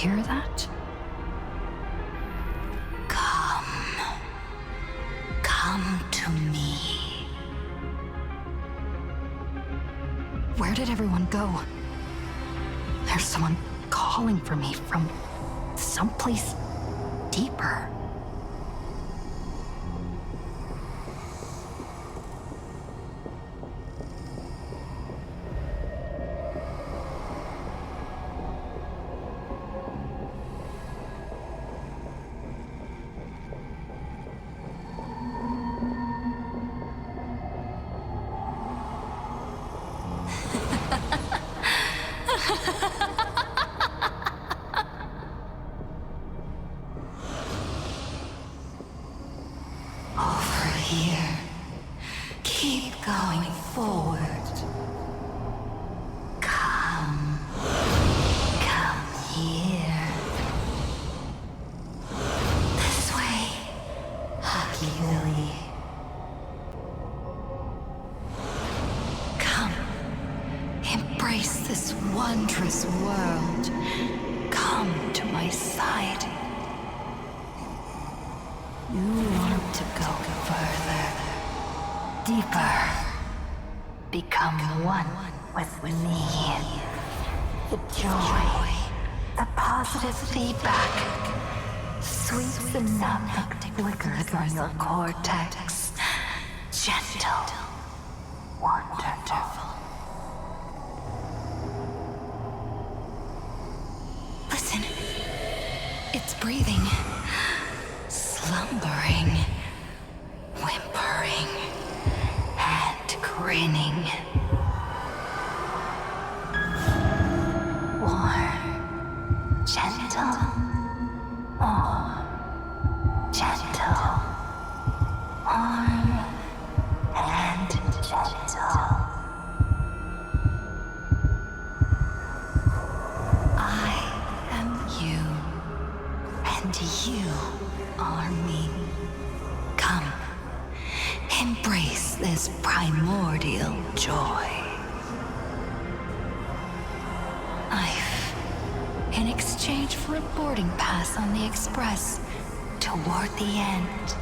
hear that? Come to me. Where did everyone go? There's someone calling for me from someplace deeper. Here. Keep going forward. Come here. This way, Hockey Lily. Come, embrace this wondrous world. Come to my side. You want to go further, deeper, become one with me. The joy, the positive feedback, sweeps the numb that flickers on your cortex. Gentle, wonderful. Listen, it's breathing. Slumbering, whimpering, and grinning. Warm, gentle, more gentle, warm, and gentle. I am you, and you are me. Come, embrace this primordial joy. Life, in exchange for a boarding pass on the express toward the end.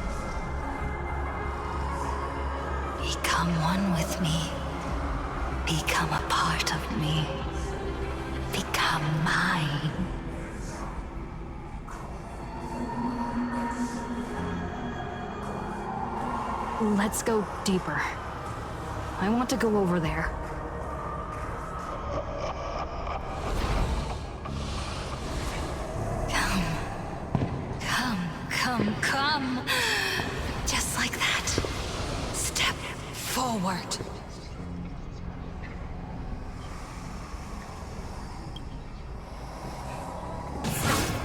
Become one with me. Become a part of me. Become mine. Let's go deeper. I want to go over there. Come. Just like that. Step forward.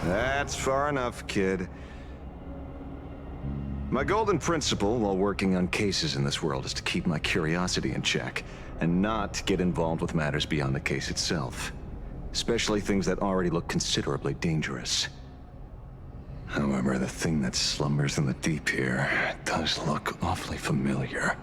That's far enough, kid. My golden principle while working on cases in this world is to keep my curiosity in check, and not get involved with matters beyond the case itself. Especially things that already look considerably dangerous. However, the thing that slumbers in the deep here does look awfully familiar.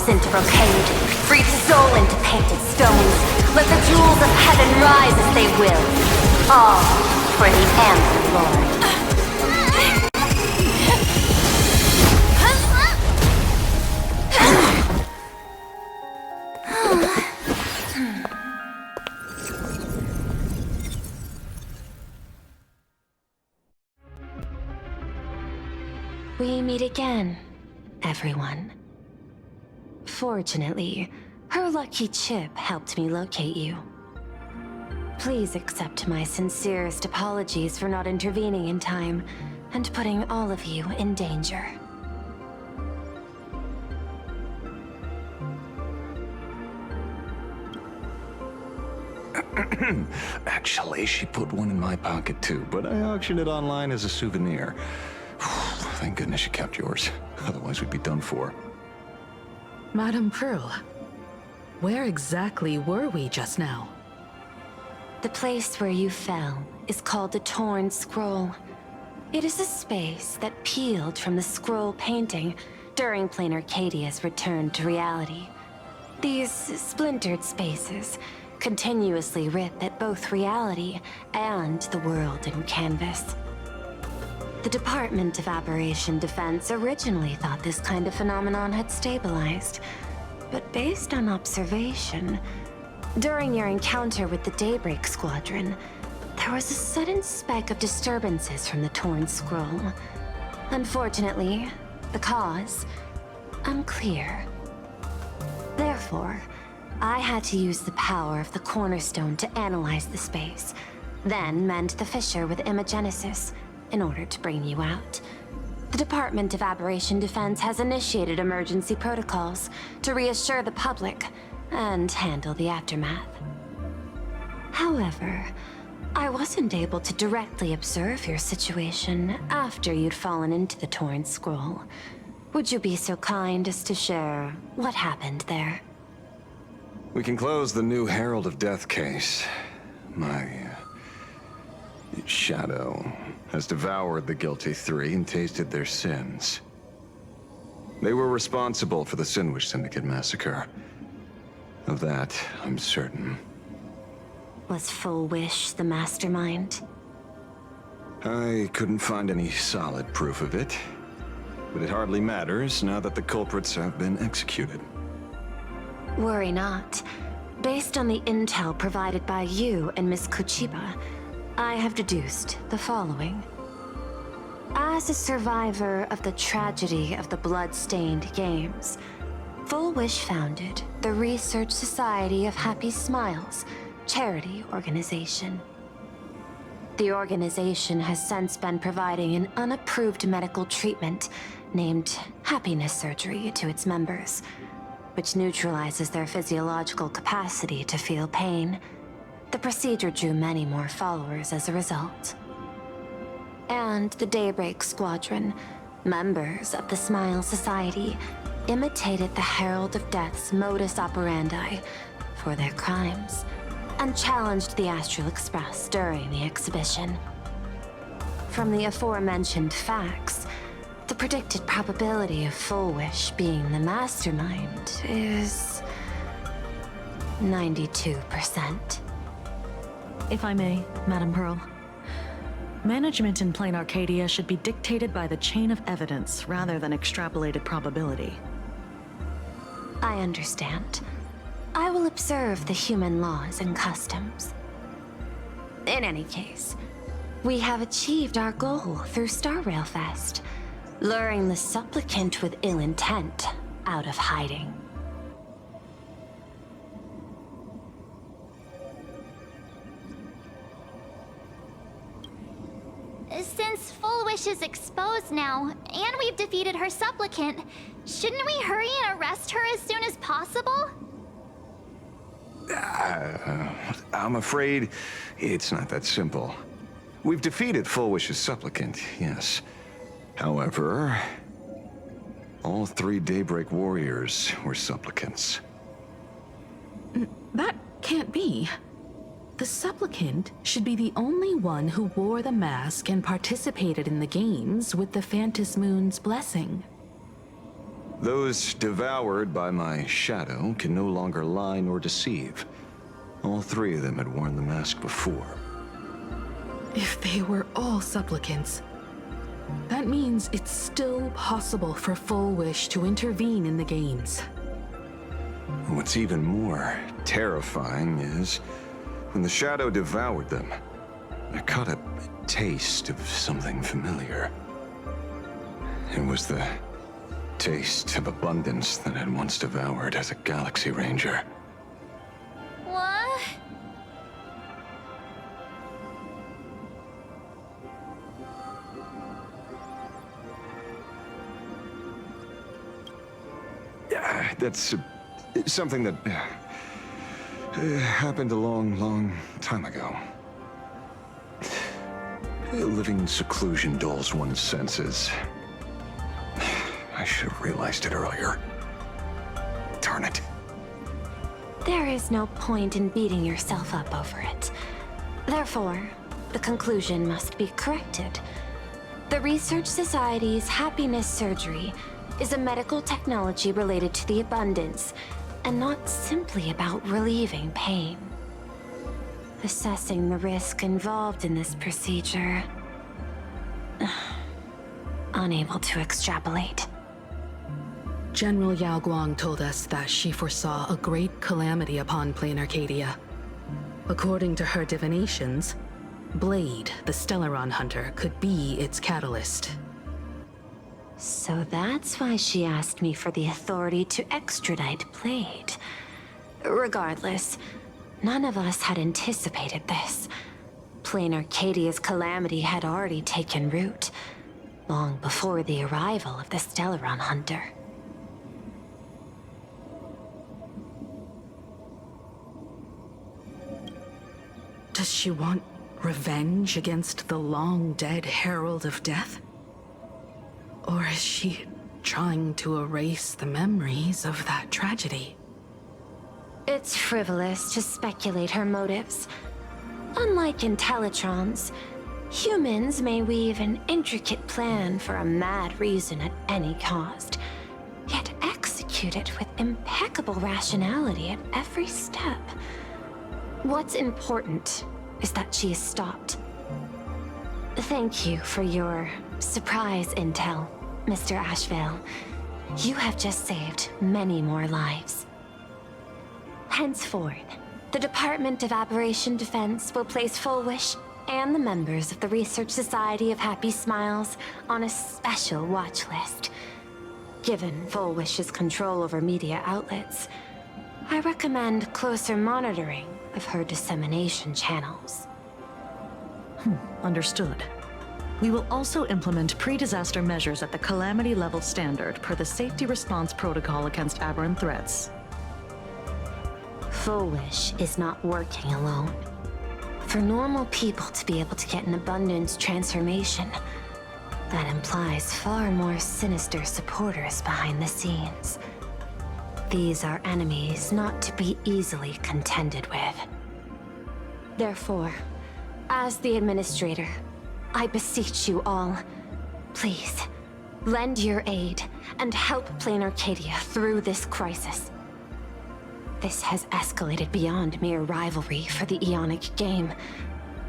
Into brocade, breathe soul into painted stones. Let the jewels of heaven rise as they will, all for the Amber Lord. We meet again, everyone. Fortunately, her lucky chip helped me locate you. Please accept my sincerest apologies for not intervening in time and putting all of you in danger. Actually, she put one in my pocket too, but I auctioned it online as a souvenir. Thank goodness you kept yours. Otherwise, we'd be done for. Madame Pearl, where exactly were we just now? The place where you fell is called the Torn Scroll. It is a space that peeled from the scroll painting during Plain Arcadia's return to reality. These splintered spaces continuously rip at both reality and the world in canvas. The Department of Aberration Defense originally thought this kind of phenomenon had stabilized, but based on observation, during your encounter with the Daybreak Squadron, there was a sudden spike of disturbances from the Torn Scroll. Unfortunately, the cause, unclear. Therefore, I had to use the power of the Cornerstone to analyze the space, then mend the fissure with Imagenesis in order to bring you out. The Department of Aberration Defense has initiated emergency protocols to reassure the public and handle the aftermath. However, I wasn't able to directly observe your situation after you'd fallen into the Torn Scroll. Would you be so kind as to share what happened there? We can close the new Herald of Death case. My shadow has devoured the guilty three and tasted their sins. They were responsible for the Sinwish Syndicate massacre. Of that, I'm certain. Was Full Wish the mastermind? I couldn't find any solid proof of it, but it hardly matters now that the culprits have been executed. Worry not. Based on the intel provided by you and Miss Kuchiba, I have deduced the following. As a survivor of the tragedy of the Blood-Stained Games, Full Wish founded the Research Society of Happy Smiles, charity organization. The organization has since been providing an unapproved medical treatment named happiness surgery to its members, which neutralizes their physiological capacity to feel pain. The procedure drew many more followers as a result. And the Daybreak Squadron, members of the Smile Society, imitated the Herald of Death's modus operandi for their crimes, and challenged the Astral Express during the exhibition. From the aforementioned facts, the predicted probability of Full Wish being the mastermind is 92%. If I may, Madame Pearl. Management in Plain Arcadia should be dictated by the chain of evidence rather than extrapolated probability. I understand. I will observe the human laws and customs. In any case, we have achieved our goal through Star Rail Fest, luring the supplicant with ill intent out of hiding. Since Full Wish is exposed now, and we've defeated her supplicant, shouldn't we hurry and arrest her as soon as possible? I'm afraid it's not that simple. We've defeated Full Wish's supplicant, yes. However, all three Daybreak warriors were supplicants. That can't be. The supplicant should be the only one who wore the mask and participated in the games with the Phantus Moon's blessing. Those devoured by my shadow can no longer lie nor deceive. All three of them had worn the mask before. If they were all supplicants, that means it's still possible for Full Wish to intervene in the games. What's even more terrifying is, when the shadow devoured them, I caught a taste of something familiar. It was the taste of abundance that I'd once devoured as a Galaxy Ranger. What? That's something that happened a long, long time ago. Living in seclusion dulls one's senses. I should have realized it earlier. Darn it. There is no point in beating yourself up over it. Therefore, the conclusion must be corrected. The Research Society's happiness surgery is a medical technology related to the abundance, and not simply about relieving pain. Assessing the risk involved in this procedure... unable to extrapolate. General Yao Guang told us that she foresaw a great calamity upon Plain Arcadia. According to her divinations, Blade, the Stellaron hunter, could be its catalyst. So that's why she asked me for the authority to extradite Blade. Regardless, none of us had anticipated this. Plain Arcadia's calamity had already taken root, long before the arrival of the Stellaron hunter. Does she want revenge against the long-dead Herald of Death? Or is she trying to erase the memories of that tragedy? It's frivolous to speculate her motives. Unlike Intellitrons, humans may weave an intricate plan for a mad reason at any cost, yet execute it with impeccable rationality at every step. What's important is that she is stopped. Thank you for your surprise intel, Mr. Ashvale. You have just saved many more lives. Henceforth, the Department of Aberration Defense will place Full Wish and the members of the Research Society of Happy Smiles on a special watch list. Given Full Wish's control over media outlets, I recommend closer monitoring of her dissemination channels. Understood. We will also implement pre-disaster measures at the calamity level standard per the safety response protocol against aberrant threats. Full Wish is not working alone. For normal people to be able to get an abundance transformation, that implies far more sinister supporters behind the scenes. These are enemies not to be easily contended with. Therefore, as the administrator, I beseech you all, please, lend your aid and help Plain Arcadia through this crisis. This has escalated beyond mere rivalry for the Ionic game.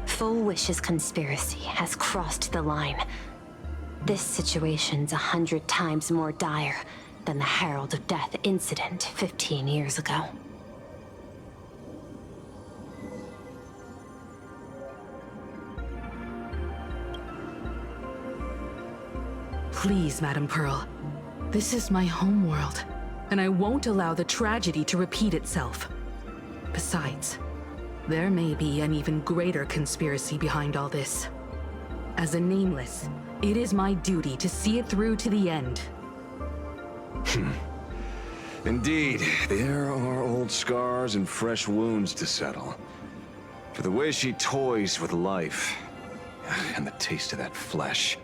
Full Wish's conspiracy has crossed the line. This situation's 100 times more dire than the Herald of Death incident 15 years ago. Please, Madam Pearl. This is my homeworld, and I won't allow the tragedy to repeat itself. Besides, there may be an even greater conspiracy behind all this. As a Nameless, it is my duty to see it through to the end. Indeed, there are old scars and fresh wounds to settle. For the way she toys with life, and the taste of that flesh,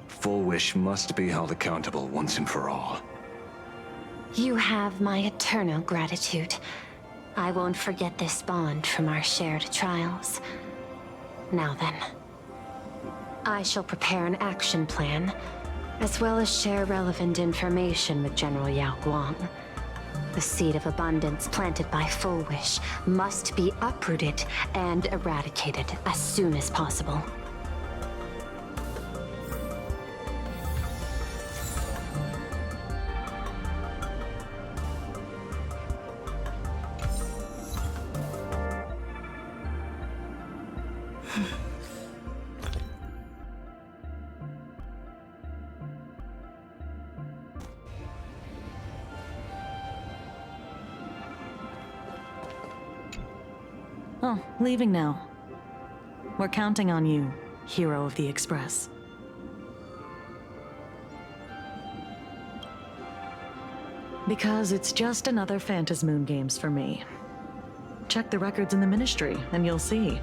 Full Wish must be held accountable once and for all. You have my eternal gratitude. I won't forget this bond from our shared trials. Now then, I shall prepare an action plan, as well as share relevant information with General Yao Guang. The seed of abundance planted by Full Wish must be uprooted and eradicated as soon as possible. Oh, leaving now. We're counting on you, hero of the Express. Because it's just another Phantasmoon Games for me. Check the records in the Ministry, and you'll see.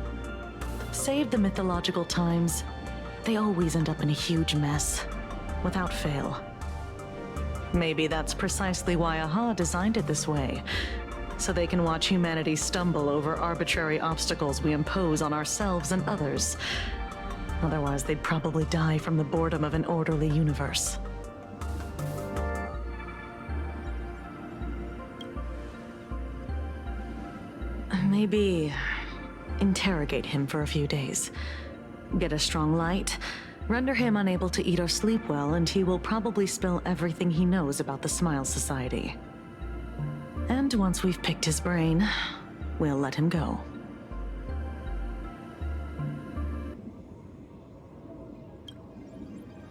Save the mythological times. They always end up in a huge mess, without fail. Maybe that's precisely why AHA designed it this way, so they can watch humanity stumble over arbitrary obstacles we impose on ourselves and others. Otherwise, they'd probably die from the boredom of an orderly universe. Maybe interrogate him for a few days. Get a strong light, render him unable to eat or sleep well, and he will probably spill everything he knows about the Smile Society. And once we've picked his brain, we'll let him go.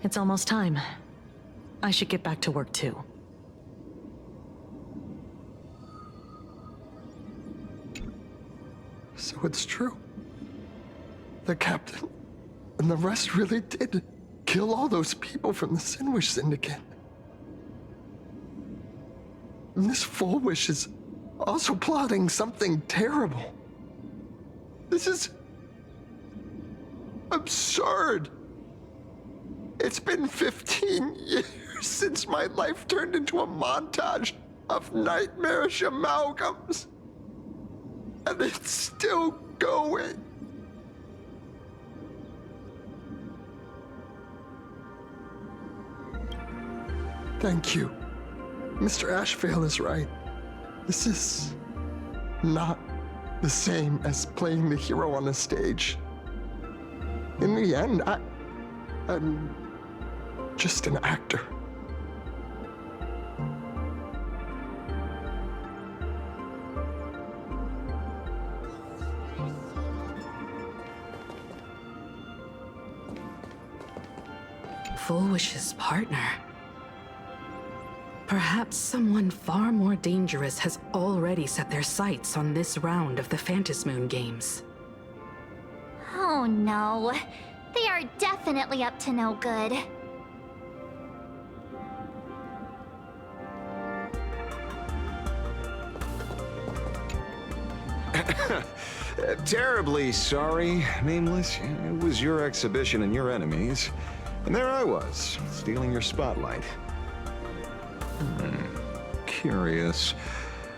It's almost time. I should get back to work too. So it's true. The captain and the rest really did kill all those people from the Sinwish Syndicate. And this Full Wish is also plotting something terrible. This is absurd. It's been 15 years since my life turned into a montage of nightmarish amalgams. And it's still going. Thank you. Mr. Ashvale is right. This is not the same as playing the hero on a stage. In the end, I'm just an actor. Full Wish's partner. Perhaps someone far more dangerous has already set their sights on this round of the Phantasmoon Games. Oh no. They are definitely up to no good. Terribly sorry, Nameless. It was your exhibition and your enemies. And there I was, stealing your spotlight. Curious.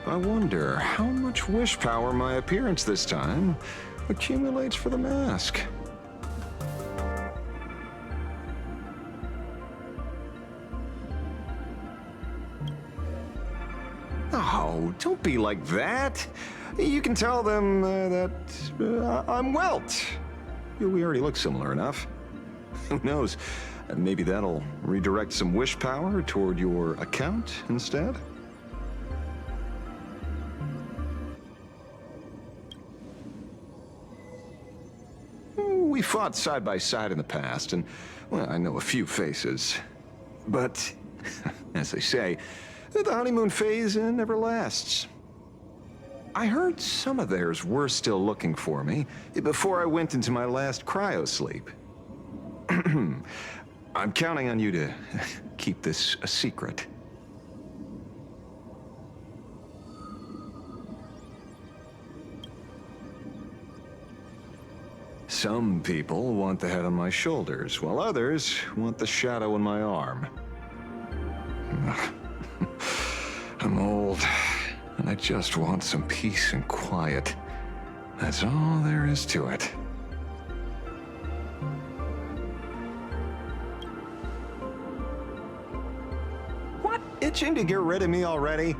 I wonder how much wish power my appearance this time accumulates for the mask. Oh, don't be like that. You can tell them that I'm Welt. We already look similar enough. Who knows? Maybe that'll redirect some wish power toward your account instead? We fought side by side in the past, and, well, I know a few faces. But, as they say, the honeymoon phase never lasts. I heard some of theirs were still looking for me before I went into my last cryosleep. I'm counting on you to keep this a secret. Some people want the head on my shoulders, while others want the shadow in my arm. I'm old, and I just want some peace and quiet. That's all there is to it. What? Itching to get rid of me already?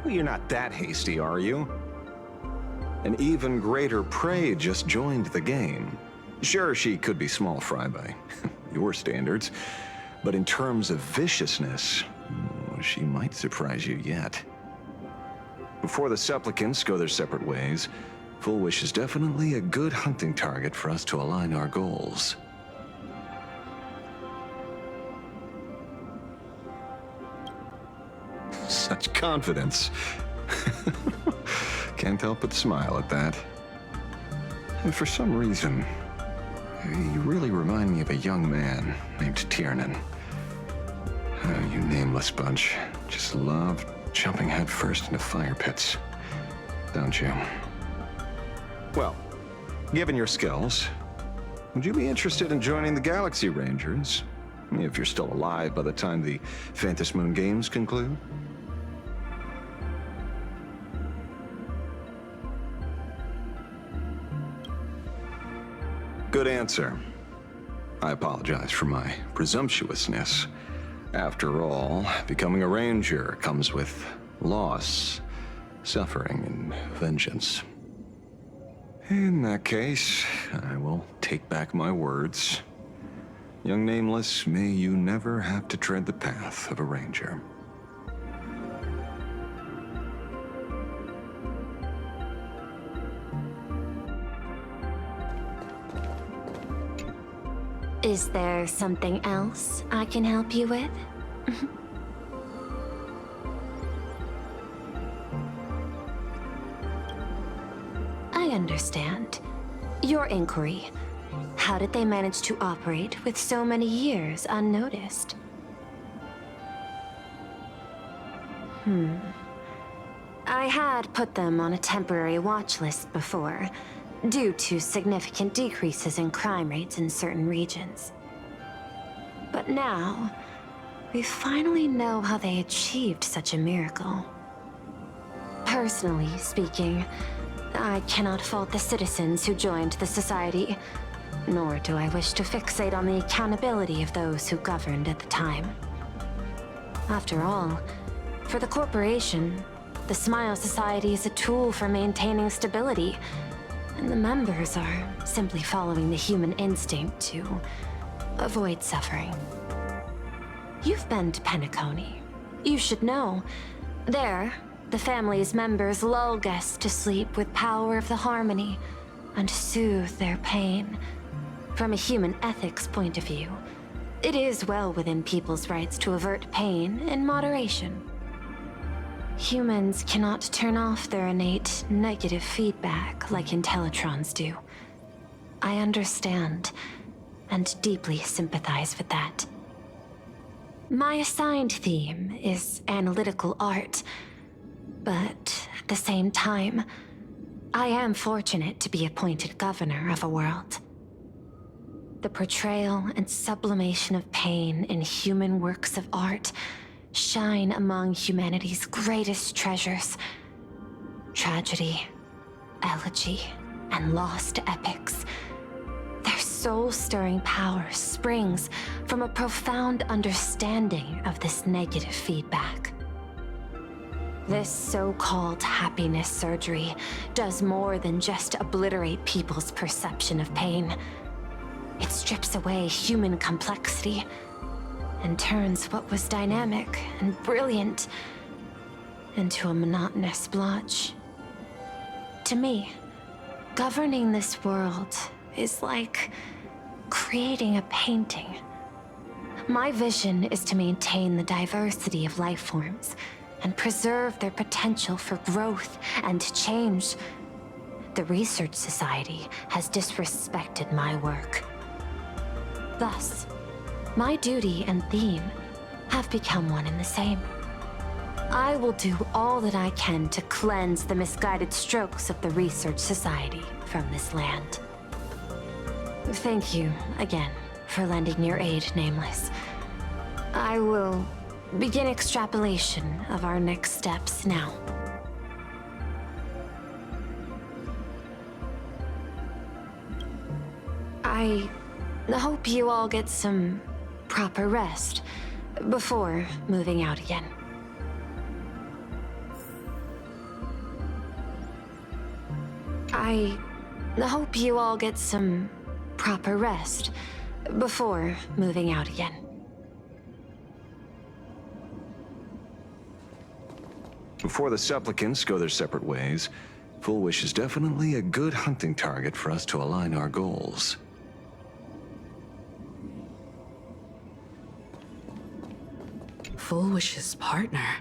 Well, you're not that hasty, are you? An even greater prey just joined the game. Sure, she could be small fry by your standards, but in terms of viciousness, she might surprise you yet. Before the supplicants go their separate ways, Full Wish is definitely a good hunting target for us to align our goals. Such confidence. Can't help but smile at that. And for some reason, you really remind me of a young man named Tiernan. You nameless bunch just love jumping headfirst into fire pits, don't you? Well, given your skills, would you be interested in joining the Galaxy Rangers? If you're still alive by the time the Phantom Moon Games conclude? Good answer. I apologize for my presumptuousness. After all, becoming a ranger comes with loss, suffering, and vengeance. In that case, I will take back my words. Young Nameless, may you never have to tread the path of a ranger. Is there something else I can help you with? I understand. Your inquiry. How did they manage to operate with so many years unnoticed? I had put them on a temporary watch list before, due to significant decreases in crime rates in certain regions. But now, we finally know how they achieved such a miracle. Personally speaking, I cannot fault the citizens who joined the Society, nor do I wish to fixate on the accountability of those who governed at the time. After all, for the corporation, the Smile Society is a tool for maintaining stability, and the members are simply following the human instinct to avoid suffering. You've been to Penacony. You should know. There, the family's members lull guests to sleep with power of the harmony and soothe their pain. From a human ethics point of view, it is well within people's rights to avert pain in moderation. Humans cannot turn off their innate negative feedback like Intellitrons do. I understand, and deeply sympathize with that. My assigned theme is analytical art, but at the same time, I am fortunate to be appointed governor of a world. The portrayal and sublimation of pain in human works of art shine among humanity's greatest treasures. Tragedy, elegy, and lost epics. Their soul-stirring power springs from a profound understanding of this negative feedback. This so-called happiness surgery does more than just obliterate people's perception of pain. It strips away human complexity and turns what was dynamic and brilliant into a monotonous blotch. To me, governing this world is like creating a painting. My vision is to maintain the diversity of life forms and preserve their potential for growth and change. The Research Society has disrespected my work. Thus, my duty and theme have become one and the same. I will do all that I can to cleanse the misguided strokes of the Research Society from this land. Thank you again for lending your aid, Nameless. I will begin extrapolation of our next steps now. I hope you all get some proper rest before moving out again. I hope you all get some proper rest before moving out again. Before the supplicants go their separate ways, Full Wish is definitely a good hunting target for us to align our goals. Full Wish's partner.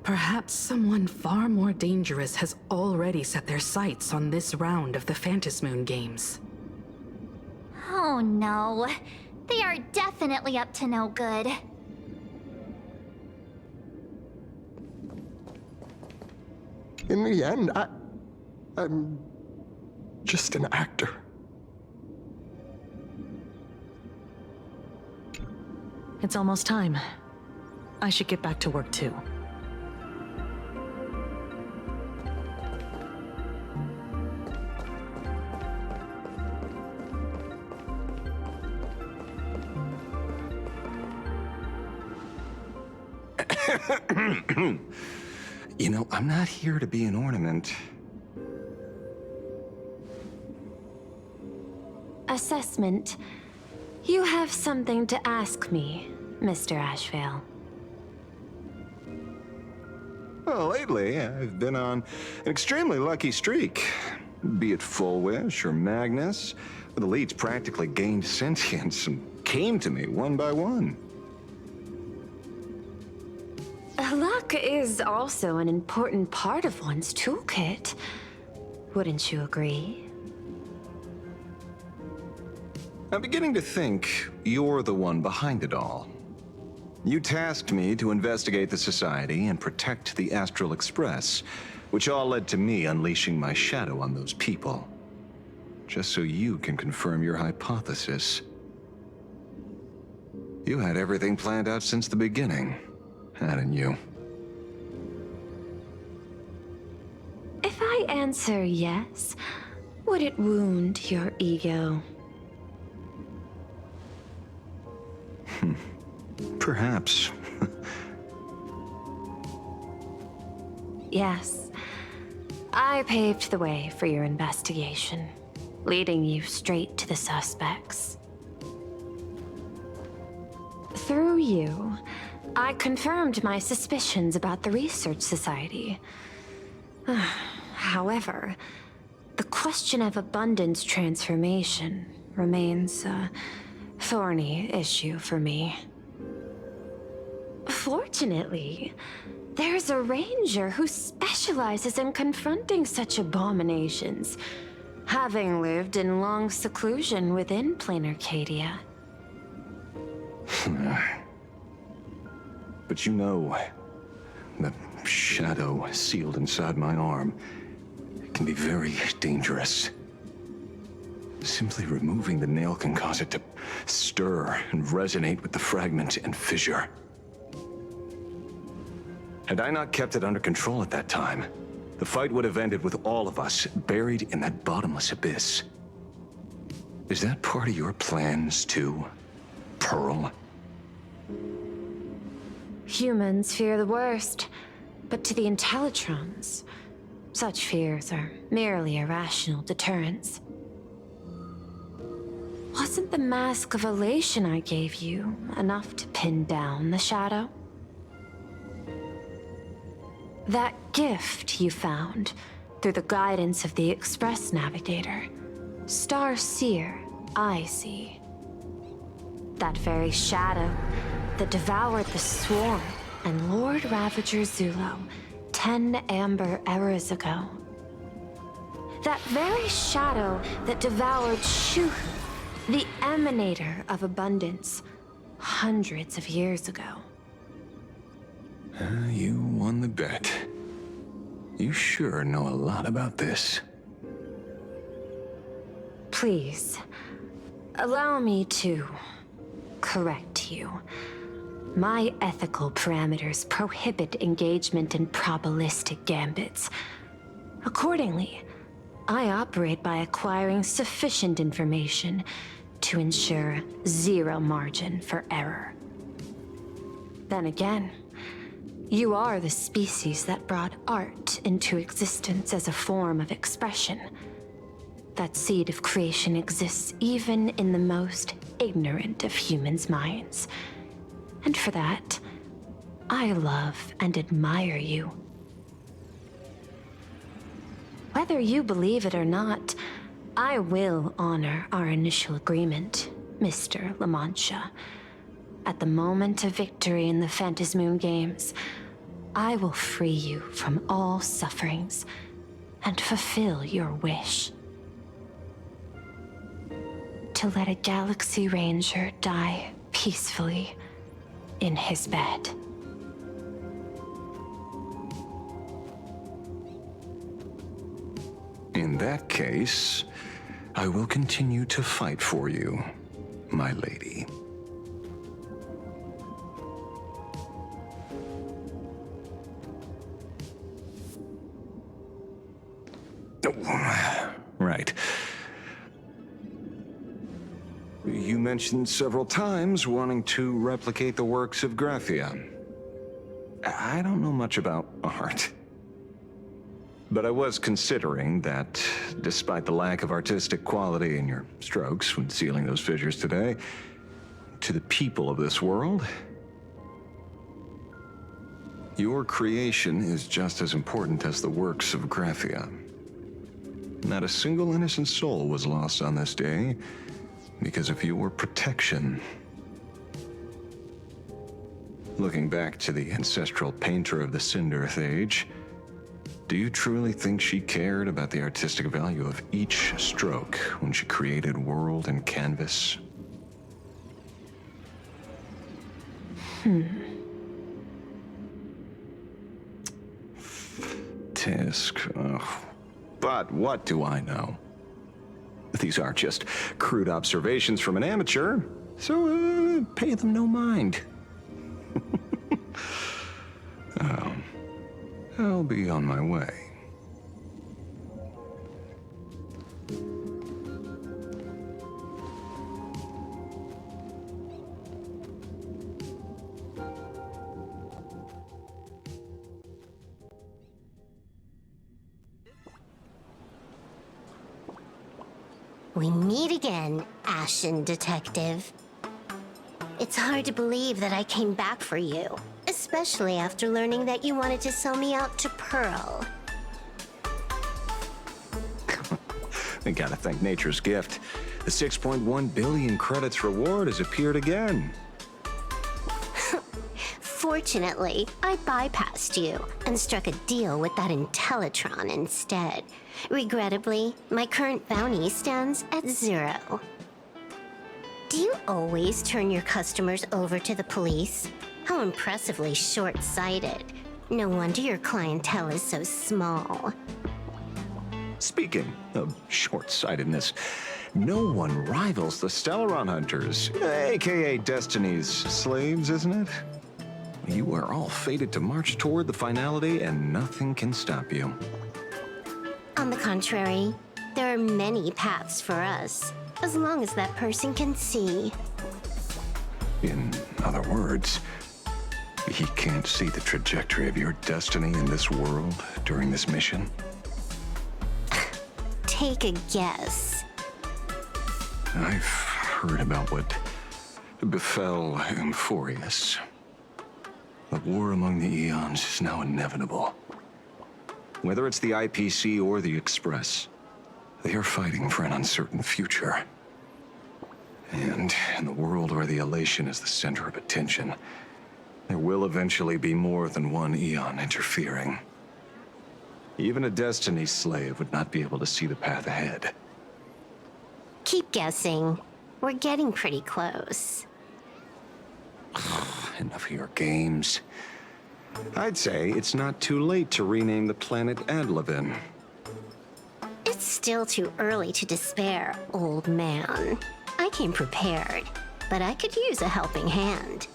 Perhaps someone far more dangerous has already set their sights on this round of the Phantasmoon Games. Oh no. They are definitely up to no good. In the end, I'm just an actor. It's almost time. I should get back to work too. You know, I'm not here to be an ornament. Assessment. You have something to ask me, Mr. Ashvale. Well, lately, I've been on an extremely lucky streak. Be it Full Wish or Magnus, the leads practically gained sentience and came to me one by one. Luck is also an important part of one's toolkit. Wouldn't you agree? I'm beginning to think you're the one behind it all. You tasked me to investigate the Society and protect the Astral Express, which all led to me unleashing my shadow on those people. Just so you can confirm your hypothesis. You had everything planned out since the beginning, hadn't you? If I answer yes, would it wound your ego? Perhaps. Yes. I paved the way for your investigation, leading you straight to the suspects. Through you, I confirmed my suspicions about the Research Society. However, the question of abundance transformation remains a thorny issue for me. Fortunately, there's a ranger who specializes in confronting such abominations, having lived in long seclusion within planar Cadia. But you know, the shadow sealed inside my arm can be very dangerous. Simply removing the nail can cause it to stir and resonate with the fragment and fissure. Had I not kept it under control at that time, the fight would have ended with all of us buried in that bottomless abyss. Is that part of your plans too, Pearl? Humans fear the worst, but to the Intellitrons, such fears are merely irrational deterrents. Wasn't the mask of elation I gave you enough to pin down the shadow? That gift you found through the guidance of the Express Navigator, Star Seer, I see. That very shadow that devoured the Swarm and Lord Ravager Zulo 10 amber eras ago. That very shadow that devoured Shuhu, the Emanator of Abundance, hundreds of years ago. You won the bet. You sure know a lot about this. Please, allow me to correct you. My ethical parameters prohibit engagement in probabilistic gambits. Accordingly, I operate by acquiring sufficient information to ensure zero margin for error. Then again, you are the species that brought art into existence as a form of expression. That seed of creation exists even in the most ignorant of humans' minds. And for that, I love and admire you. Whether you believe it or not, I will honor our initial agreement, Mr. La Mancha. At the moment of victory in the Phantasmoon Games, I will free you from all sufferings and fulfill your wish. To let a Galaxy Ranger die peacefully in his bed. In that case, I will continue to fight for you, my lady. Oh, right. You mentioned several times wanting to replicate the works of Graphia. I don't know much about art. But I was considering that, despite the lack of artistic quality in your strokes when sealing those figures today, to the people of this world, your creation is just as important as the works of Graphia. Not a single innocent soul was lost on this day because of your protection. Looking back to the ancestral painter of the Cinderth Age, do you truly think she cared about the artistic value of each stroke when she created world and canvas? Tisk. But what do I know? These are just crude observations from an amateur, so pay them no mind. I'll be on my way. We meet again, Ashen Detective. It's hard to believe that I came back for you, especially after learning that you wanted to sell me out to Pearl. I gotta thank nature's gift. The 6.1 billion credits reward has appeared again. Fortunately, I bypassed you and struck a deal with that Intellitron instead. Regrettably, my current bounty stands at 0. Do you always turn your customers over to the police? How impressively short-sighted. No wonder your clientele is so small. Speaking of short-sightedness, no one rivals the Stellaron Hunters, aka Destiny's slaves, isn't it? You are all fated to march toward the finality, and nothing can stop you. On the contrary, there are many paths for us, as long as that person can see. In other words, he can't see the trajectory of your destiny in this world during this mission? Take a guess. I've heard about what befell Euphorius. The war among the eons is now inevitable. Whether it's the IPC or the Express, they are fighting for an uncertain future. And in the world where the elation is the center of attention, there will eventually be more than one eon interfering. Even a Destiny slave would not be able to see the path ahead. Keep guessing. We're getting pretty close. Enough of your games. I'd say it's not too late to rename the planet Adlevin. It's still too early to despair, old man. I came prepared, but I could use a helping hand.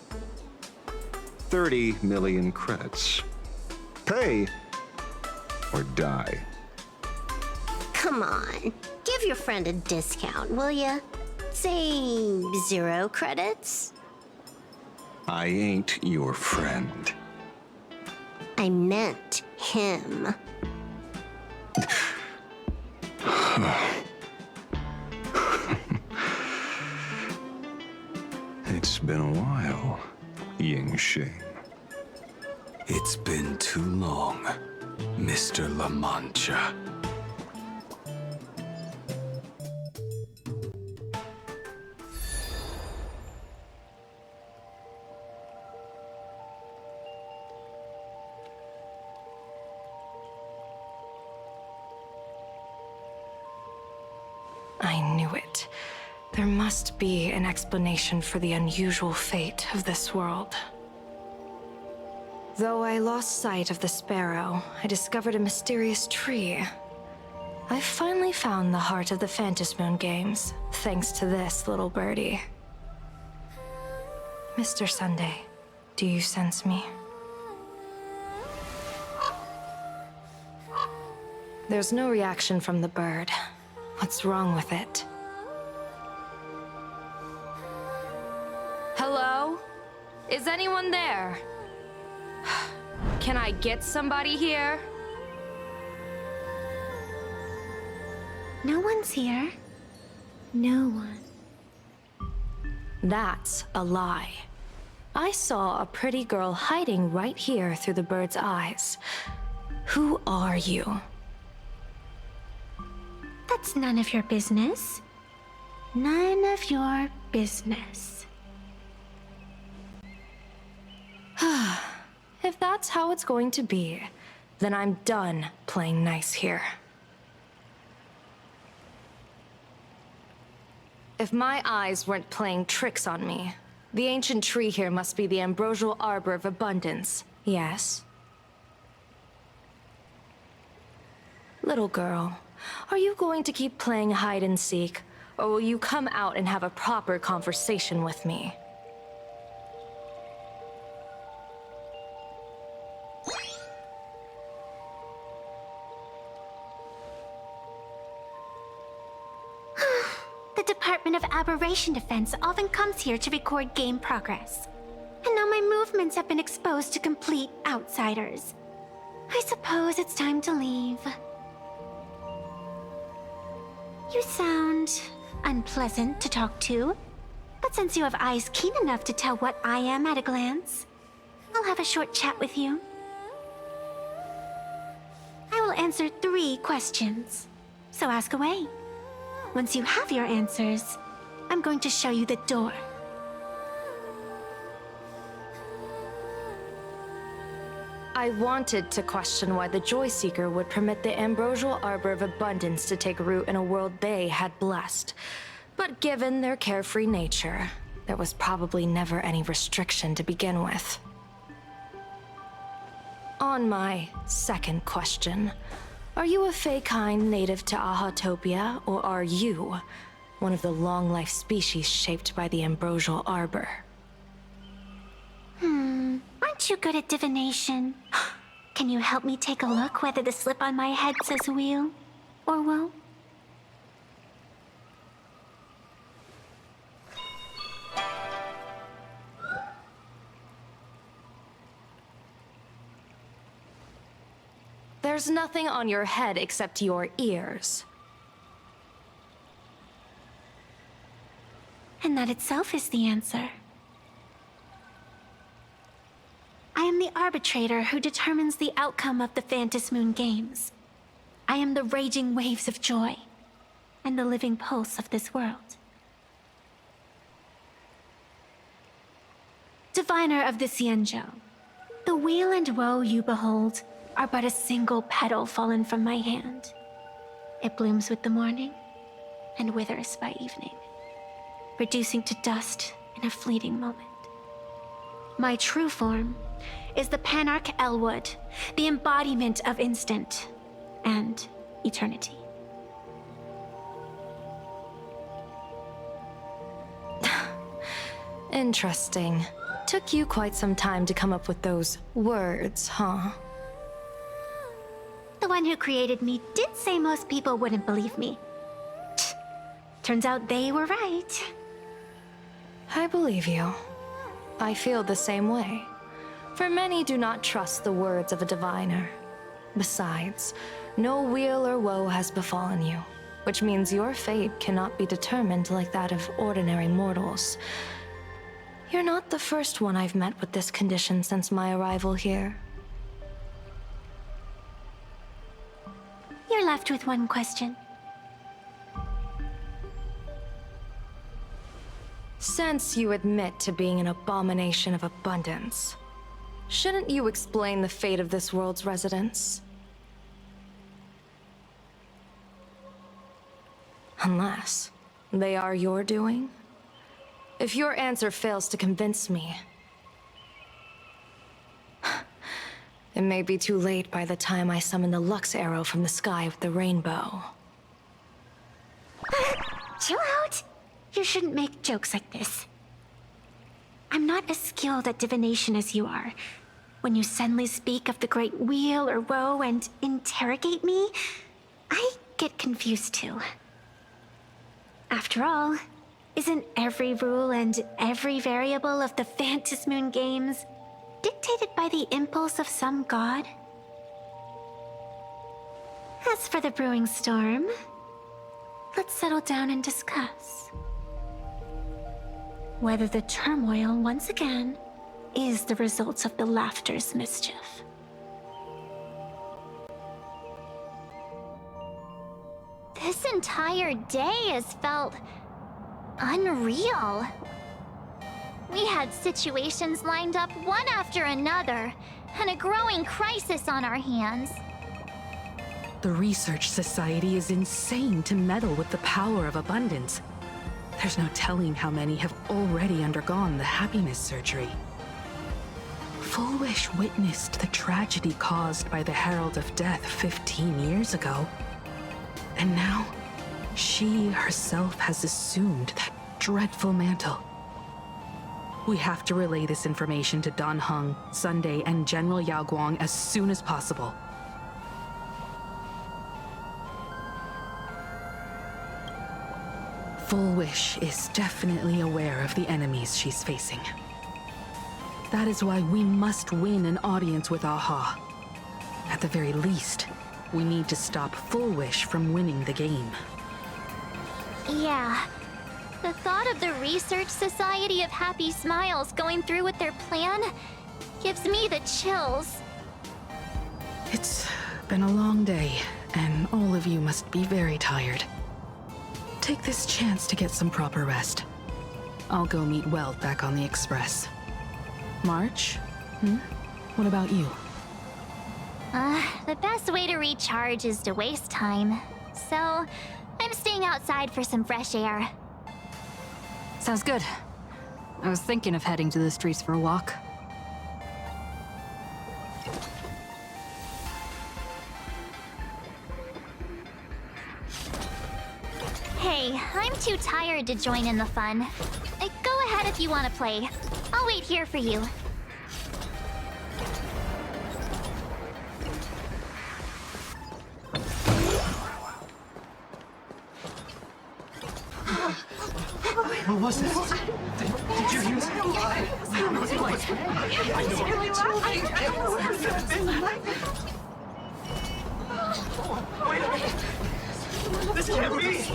30 million credits. Pay or die. Come on, give your friend a discount, will ya? Say 0 credits? I ain't your friend. I meant him. It's been a while, Ying Shing. It's been too long, Mr. La Mancha. I knew it. There must be an explanation for the unusual fate of this world. Though I lost sight of the sparrow, I discovered a mysterious tree. I finally found the heart of the Phantasmoon games, thanks to this little birdie. Mr. Sunday, do you sense me? There's no reaction from the bird. What's wrong with it? Hello? Is anyone there? Can I get somebody here? No one's here. No one. That's a lie. I saw a pretty girl hiding right here through the bird's eyes. Who are you? That's none of your business. None of your business. If that's how it's going to be, then I'm done playing nice here. If my eyes weren't playing tricks on me, the ancient tree here must be the ambrosial arbor of abundance, yes? Little girl, are you going to keep playing hide and seek, or will you come out and have a proper conversation with me? The Department of Aberration Defense often comes here to record game progress. And now my movements have been exposed to complete outsiders. I suppose it's time to leave. You sound unpleasant to talk to, but since you have eyes keen enough to tell what I am at a glance, I'll have a short chat with you. I will answer 3 questions, so ask away. Once you have your answers, I'm going to show you the door. I wanted to question why the Joyseeker would permit the ambrosial arbor of abundance to take root in a world they had blessed. But given their carefree nature, there was probably never any restriction to begin with. On my second question, are you a Fey-kind native to Ahatopia, or are you one of the long-life species shaped by the ambrosial arbor? Aren't you good at divination? Can you help me take a look whether the slip on my head says wheel or woe? There's nothing on your head except your ears. And that itself is the answer. I am the arbitrator who determines the outcome of the Phantasmoon games. I am the raging waves of joy, and the living pulse of this world. Diviner of the Xianzhou, the weal and woe you behold are but a single petal fallen from my hand. It blooms with the morning, and withers by evening, reducing to dust in a fleeting moment. My true form is the Panarch Elwood, the embodiment of instant and eternity. Interesting. Took you quite some time to come up with those words, huh? The one who created me did say most people wouldn't believe me. Turns out they were right. I believe you. I feel the same way. For many do not trust the words of a diviner. Besides, no weal or woe has befallen you, which means your fate cannot be determined like that of ordinary mortals. You're not the first one I've met with this condition since my arrival here. You're left with one question. Since you admit to being an abomination of abundance, shouldn't you explain the fate of this world's residents? Unless they are your doing? If your answer fails to convince me, it may be too late by the time I summon the Lux arrow from the sky with the rainbow. Chill out! You shouldn't make jokes like this. I'm not as skilled at divination as you are. When you suddenly speak of the great wheel or woe and interrogate me, I get confused too. After all, isn't every rule and every variable of the Phantasmoon games dictated by the impulse of some god? As for the brewing storm, let's settle down and discuss whether the turmoil once again is the result of the Laughter's mischief. This entire day has felt unreal. We had situations lined up one after another, and a growing crisis on our hands. The Research Society is insane to meddle with the power of abundance. There's no telling how many have already undergone the happiness surgery. Full Wish witnessed the tragedy caused by the Herald of Death 15 years ago. And now, she herself has assumed that dreadful mantle. We have to relay this information to Dan Heng, Sunday, and General Yao Guang as soon as possible. Full Wish is definitely aware of the enemies she's facing. That is why we must win an audience with Aha. At the very least, we need to stop Full Wish from winning the game. Yeah. The thought of the Research Society of Happy Smiles going through with their plan gives me the chills. It's been a long day, and all of you must be very tired. Take this chance to get some proper rest. I'll go meet Weld back on the Express. March? What about you? The best way to recharge is to waste time. So, I'm staying outside for some fresh air. Sounds good. I was thinking of heading to the streets for a walk. Hey, I'm too tired to join in the fun. Go ahead if you want to play. I'll wait here for you. What was this? Did you use it? I don't know what it was. I know. Wait a minute. This can't be. This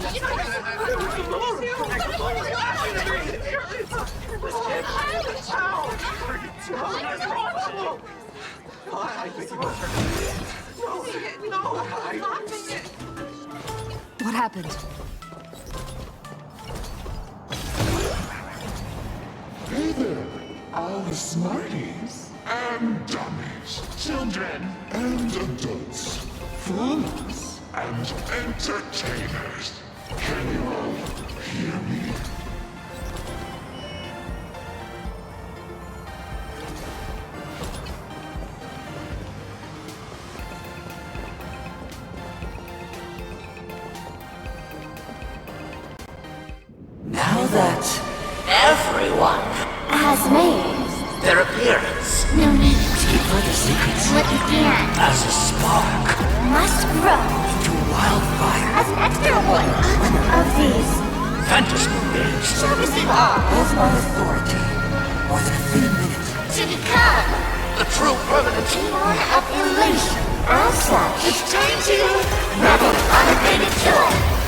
What happened? Hey there, all the smarties and dummies, children and adults, fools and entertainers. Can you all hear me? Now that everyone has made their appearance, no need to keep further secrets what you can as a spark must grow into wildfire. as an extra one of these Phantasmoon games servicing all of my authority more than a thin minute to become the true permanent born of elation. As such, it's time to revel in unabated joy.